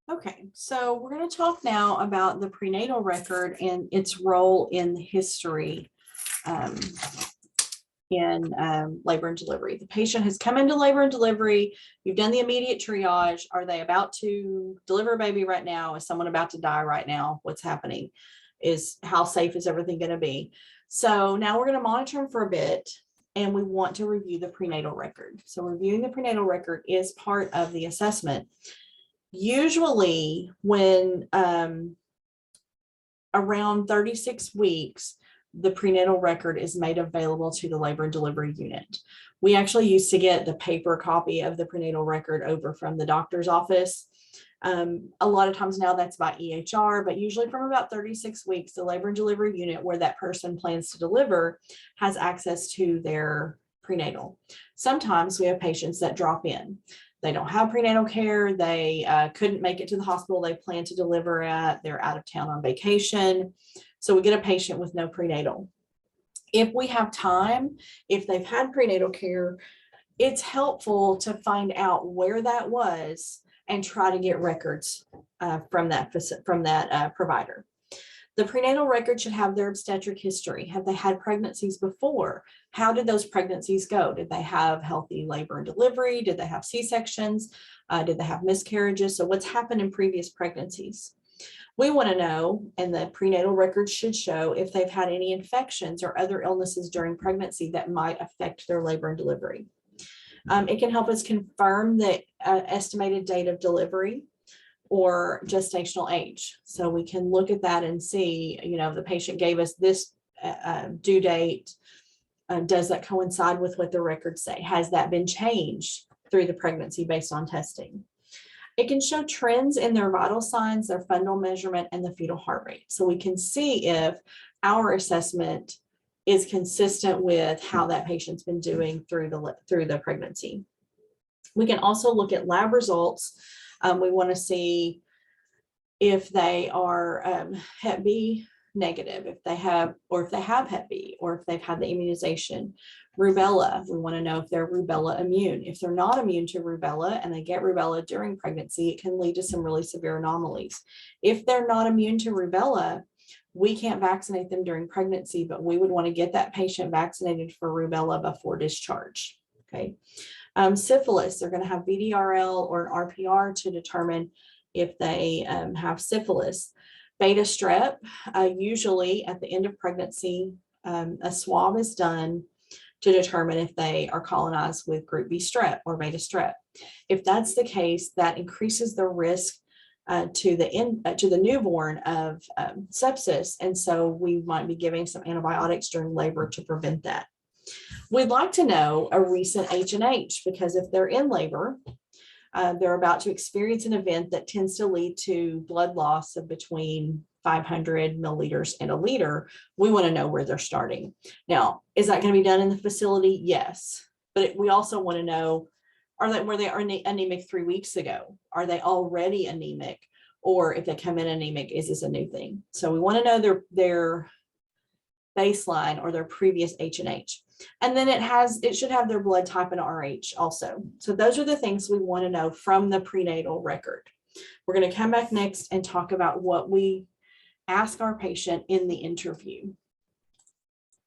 Okay, so we're going to talk now about the prenatal record and its role in history um, in labor and delivery. The patient has come into labor and delivery. You've done the immediate triage. Are they about to deliver a baby right now? Is someone about to die right now? What's happening? How safe is everything going to be? So now we're going to monitor them for a bit, and we want to review the prenatal record. So reviewing the prenatal record is part of the assessment. Usually when around 36 weeks, the prenatal record is made available to the labor and delivery unit. We actually used to get the paper copy of the prenatal record over from the doctor's office. A lot of times now that's by EHR, but usually from about 36 weeks, the labor and delivery unit where that person plans to deliver has access to their prenatal. Sometimes we have patients that drop in. They don't have prenatal care. They couldn't make it to the hospital they plan to deliver at. They're out of town on vacation. So we get a patient with no prenatal. If we have time, if they've had prenatal care, it's helpful to find out where that was and try to get records from that provider. The prenatal record should have their obstetric history. Have they had pregnancies before? How did those pregnancies go? Did they have healthy labor and delivery? Did they have C-sections? Did they have miscarriages? So what's happened in previous pregnancies? We want to know, and the prenatal record should show if they've had any infections or other illnesses during pregnancy that might affect their labor and delivery. It can help us confirm the estimated date of delivery or gestational age. So we can look at that and see, the patient gave us this due date. Does that coincide with what the records say? Has that been changed through the pregnancy based on testing? It can show trends in their vital signs, their fundal measurement, and the fetal heart rate. So we can see if our assessment is consistent with how that patient's been doing through the pregnancy. We can also look at lab results. We want to see if they are Hep B negative, if they have Hep B, or if they've had the immunization. Rubella, we want to know if they're rubella immune. If they're not immune to rubella and they get rubella during pregnancy, it can lead to some really severe anomalies. If they're not immune to rubella, we can't vaccinate them during pregnancy, but we would want to get that patient vaccinated for rubella before discharge. Okay. Syphilis, they're going to have VDRL or an RPR to determine if they have syphilis. Beta strep, usually at the end of pregnancy, a swab is done to determine if they are colonized with group B strep or beta strep. If that's the case, that increases the risk to the newborn of sepsis, and so we might be giving some antibiotics during labor to prevent that. We'd like to know a recent H&H, because if they're in labor, they're about to experience an event that tends to lead to blood loss of between 500 milliliters and a liter. We want to know where they're starting. Now, is that going to be done in the facility? Yes. But we also want to know, were they anemic 3 weeks ago? Are they already anemic? Or if they come in anemic, is this a new thing? So we want to know their baseline or their previous H&H. And then it should have their blood type and RH also. So those are the things we want to know from the prenatal record. We're going to come back next and talk about what we ask our patient in the interview.